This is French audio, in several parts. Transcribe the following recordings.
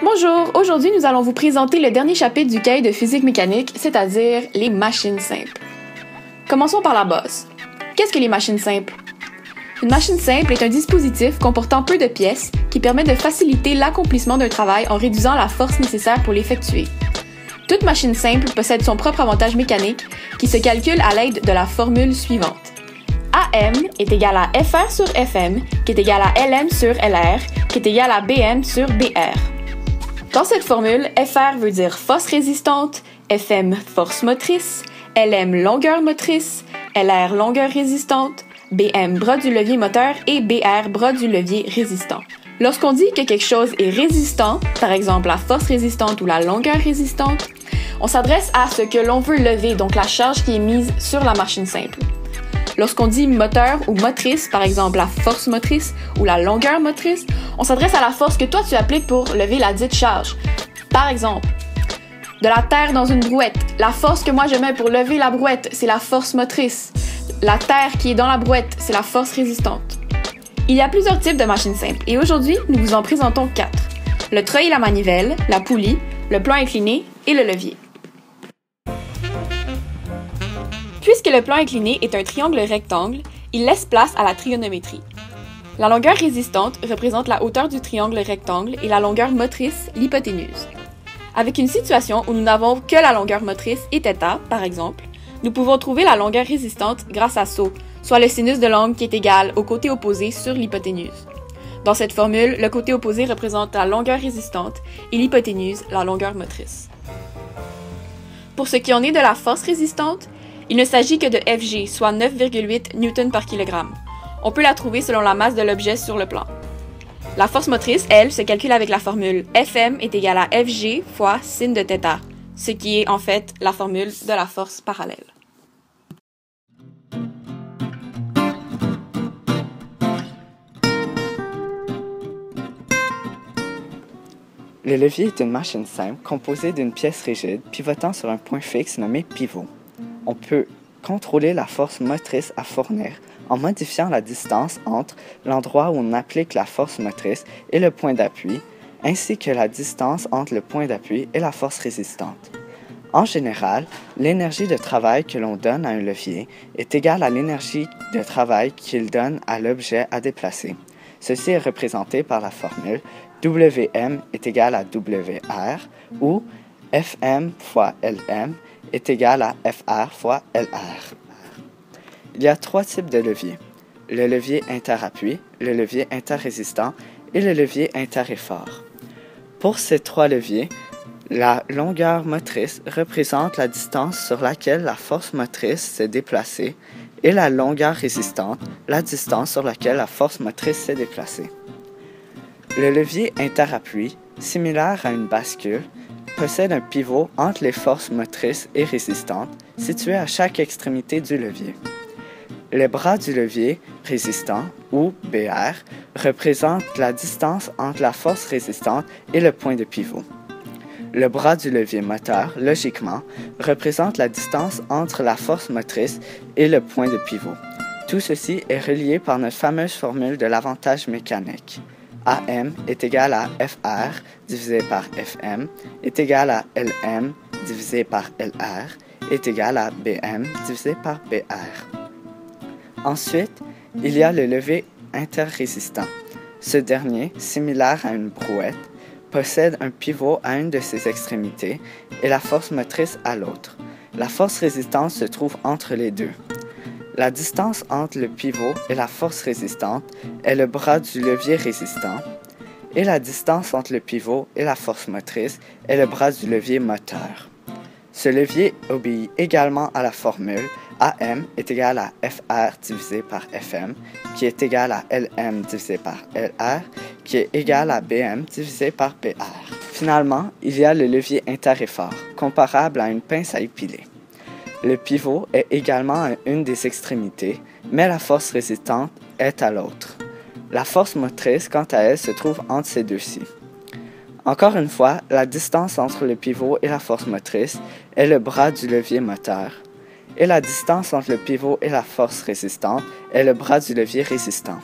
Bonjour, aujourd'hui nous allons vous présenter le dernier chapitre du cahier de physique mécanique, c'est-à-dire les machines simples. Commençons par la base. Qu'est-ce que les machines simples? Une machine simple est un dispositif comportant peu de pièces qui permet de faciliter l'accomplissement d'un travail en réduisant la force nécessaire pour l'effectuer. Toute machine simple possède son propre avantage mécanique qui se calcule à l'aide de la formule suivante. AM est égal à FR sur FM, qui est égal à LM sur LR, qui est égal à BM sur BR. Dans cette formule, FR veut dire force résistante, FM force motrice, LM longueur motrice, LR longueur résistante, BM bras du levier moteur et BR bras du levier résistant. Lorsqu'on dit que quelque chose est résistant, par exemple la force résistante ou la longueur résistante, on s'adresse à ce que l'on veut lever, donc la charge qui est mise sur la machine simple. Lorsqu'on dit moteur ou motrice, par exemple la force motrice ou la longueur motrice, on s'adresse à la force que toi tu appliques pour lever la dite charge. Par exemple, de la terre dans une brouette. La force que moi je mets pour lever la brouette, c'est la force motrice. La terre qui est dans la brouette, c'est la force résistante. Il y a plusieurs types de machines simples et aujourd'hui, nous vous en présentons 4. Le treuil et la manivelle, la poulie, le plan incliné et le levier. Puisque le plan incliné est un triangle rectangle, il laisse place à la trigonométrie. La longueur résistante représente la hauteur du triangle rectangle et la longueur motrice, l'hypoténuse. Avec une situation où nous n'avons que la longueur motrice et θ, par exemple, nous pouvons trouver la longueur résistante grâce à SO, soit le sinus de l'angle qui est égal au côté opposé sur l'hypoténuse. Dans cette formule, le côté opposé représente la longueur résistante et l'hypoténuse, la longueur motrice. Pour ce qui en est de la force résistante, il ne s'agit que de Fg, soit 9,8 Newton par kilogramme. On peut la trouver selon la masse de l'objet sur le plan. La force motrice, elle, se calcule avec la formule Fm est égal à Fg fois sin de θ, ce qui est en fait la formule de la force parallèle. Le levier est une machine simple composée d'une pièce rigide pivotant sur un point fixe nommé pivot. On peut contrôler la force motrice à fournir en modifiant la distance entre l'endroit où on applique la force motrice et le point d'appui, ainsi que la distance entre le point d'appui et la force résistante. En général, l'énergie de travail que l'on donne à un levier est égale à l'énergie de travail qu'il donne à l'objet à déplacer. Ceci est représenté par la formule Wm est égal à Wr ou Fm fois Lm est égal à Fr fois Lr. Il y a 3 types de leviers. Le levier interappui, le levier interrésistant et le levier intereffort. Pour ces 3 leviers, la longueur motrice représente la distance sur laquelle la force motrice s'est déplacée et la longueur résistante, la distance sur laquelle la force motrice s'est déplacée. Le levier interappui, similaire à une bascule, possède un pivot entre les forces motrices et résistantes situé à chaque extrémité du levier. Les bras du levier résistant, ou BR, représentent la distance entre la force résistante et le point de pivot. Le bras du levier moteur, logiquement, représente la distance entre la force motrice et le point de pivot. Tout ceci est relié par notre fameuse formule de l'avantage mécanique. AM est égal à FR divisé par FM est égal à LM divisé par LR est égal à BM divisé par BR. Ensuite, il y a le levier interrésistant. Ce dernier, similaire à une brouette, possède un pivot à une de ses extrémités et la force motrice à l'autre. La force résistante se trouve entre les deux. La distance entre le pivot et la force résistante est le bras du levier résistant et la distance entre le pivot et la force motrice est le bras du levier moteur. Ce levier obéit également à la formule AM est égal à FR divisé par FM, qui est égal à LM divisé par LR, qui est égal à BM divisé par BR. Finalement, il y a le levier intereffort, comparable à une pince à épiler. Le pivot est également à une des extrémités, mais la force résistante est à l'autre. La force motrice, quant à elle, se trouve entre ces deux-ci. Encore une fois, la distance entre le pivot et la force motrice est le bras du levier moteur, et la distance entre le pivot et la force résistante est le bras du levier résistant.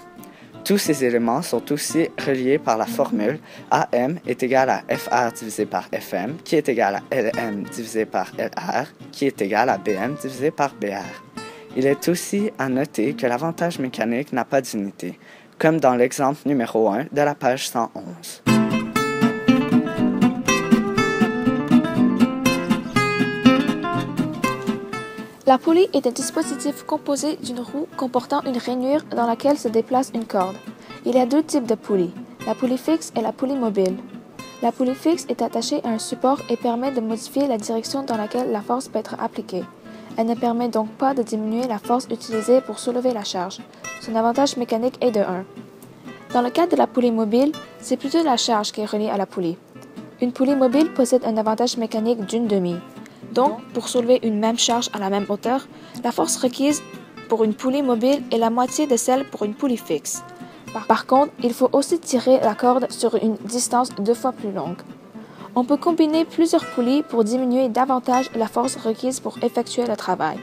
Tous ces éléments sont aussi reliés par la formule AM est égal à FR divisé par FM, qui est égal à LM divisé par LR, qui est égal à BM divisé par BR. Il est aussi à noter que l'avantage mécanique n'a pas d'unité, comme dans l'exemple numéro 1 de la page 111. La poulie est un dispositif composé d'une roue comportant une rainure dans laquelle se déplace une corde. Il y a deux types de poulies, la poulie fixe et la poulie mobile. La poulie fixe est attachée à un support et permet de modifier la direction dans laquelle la force peut être appliquée. Elle ne permet donc pas de diminuer la force utilisée pour soulever la charge. Son avantage mécanique est de 1. Dans le cas de la poulie mobile, c'est plutôt la charge qui est reliée à la poulie. Une poulie mobile possède un avantage mécanique d'une demi. Donc, pour soulever une même charge à la même hauteur, la force requise pour une poulie mobile est la moitié de celle pour une poulie fixe. Par contre, il faut aussi tirer la corde sur une distance 2 fois plus longue. On peut combiner plusieurs poulies pour diminuer davantage la force requise pour effectuer le travail.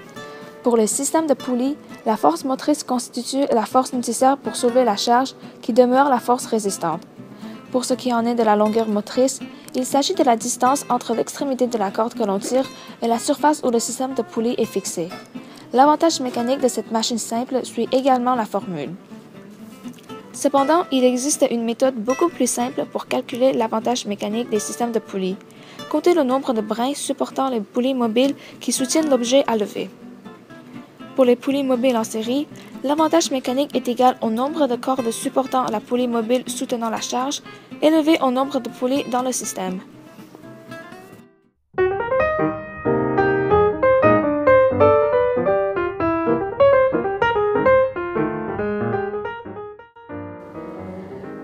Pour le système de poulies, la force motrice constitue la force nécessaire pour soulever la charge qui demeure la force résistante. Pour ce qui en est de la longueur motrice, il s'agit de la distance entre l'extrémité de la corde que l'on tire et la surface où le système de poulie est fixé. L'avantage mécanique de cette machine simple suit également la formule. Cependant, il existe une méthode beaucoup plus simple pour calculer l'avantage mécanique des systèmes de poulies. Comptez le nombre de brins supportant les poulies mobiles qui soutiennent l'objet à lever. Pour les poulies mobiles en série, l'avantage mécanique est égal au nombre de cordes supportant la poulie mobile soutenant la charge, élevé au nombre de poulies dans le système.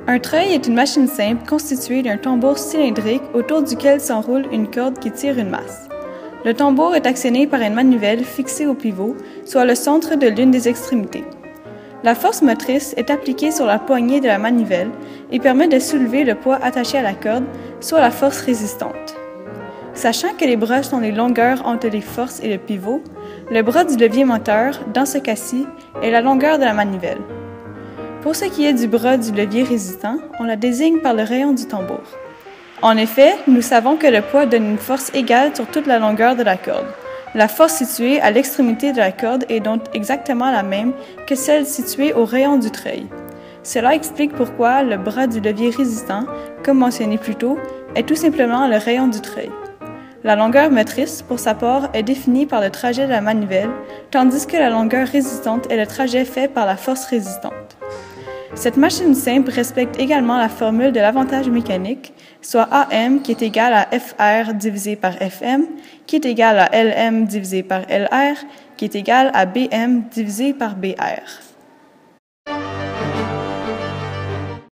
Un treuil est une machine simple constituée d'un tambour cylindrique autour duquel s'enroule une corde qui tire une masse. Le tambour est actionné par une manivelle fixée au pivot, soit le centre de l'une des extrémités. La force motrice est appliquée sur la poignée de la manivelle et permet de soulever le poids attaché à la corde, soit la force résistante. Sachant que les bras sont les longueurs entre les forces et le pivot, le bras du levier moteur, dans ce cas-ci, est la longueur de la manivelle. Pour ce qui est du bras du levier résistant, on la désigne par le rayon du tambour. En effet, nous savons que le poids donne une force égale sur toute la longueur de la corde. La force située à l'extrémité de la corde est donc exactement la même que celle située au rayon du treuil. Cela explique pourquoi le bras du levier résistant, comme mentionné plus tôt, est tout simplement le rayon du treuil. La longueur motrice, pour sa part, est définie par le trajet de la manivelle, tandis que la longueur résistante est le trajet fait par la force résistante. Cette machine simple respecte également la formule de l'avantage mécanique, soit AM qui est égal à FR divisé par FM, qui est égal à LM divisé par LR, qui est égal à BM divisé par BR.